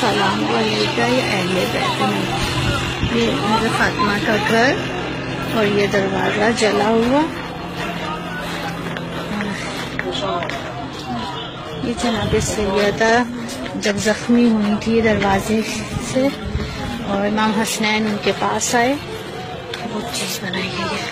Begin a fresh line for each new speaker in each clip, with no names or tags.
सलाम अलैका या अहले बैत में। ये हज़रत फातिमा का घर और ये दरवाज़ा जला हुआ। ये जनाब सैयदा जब जख्मी हुई थी दरवाजे से और इमाम हसनैन उनके पास आए, वो चीज़ बनाई गई है।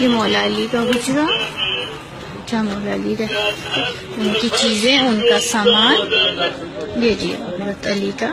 ये मौला अली का हुजरा, जहाँ मौला अली रहते, उनकी चीजें, उनका सामान, ये जी हज़रत अली का